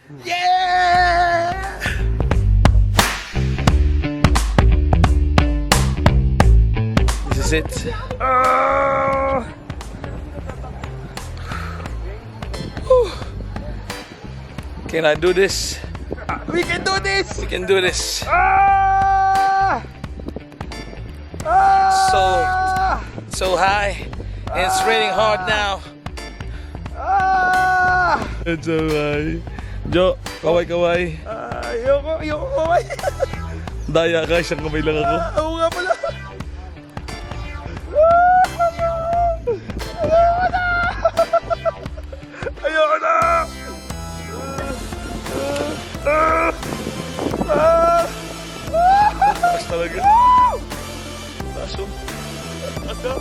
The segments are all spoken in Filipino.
Yeah! This is it. Whew. Can I do this? We can do this! We can do this. Ah! So high, and it's raining hard now. Ah! It's so high. Jo, kaway. Ayoko kumay. Daya ka, isang kamay lang ako. Oo nga pala. Ayoko na! Taas talaga. Taas oh. Taas ka.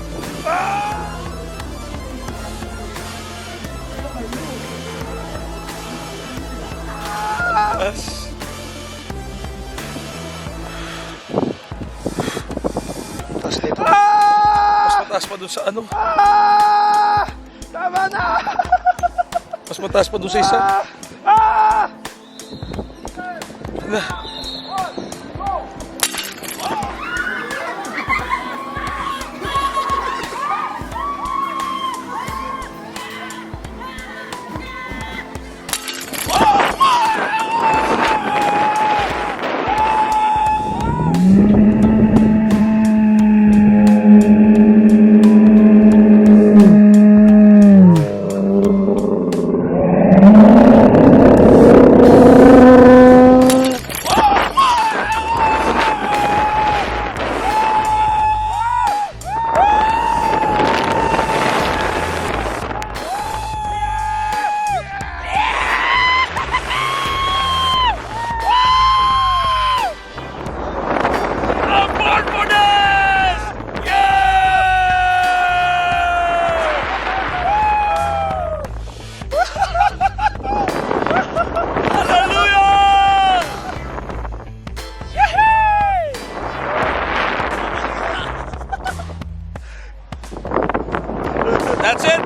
Taas. Taas dito. Mas mataas pa dun sa ano. Tama na! Mas mataas pa dun sa isa. Na. That's it.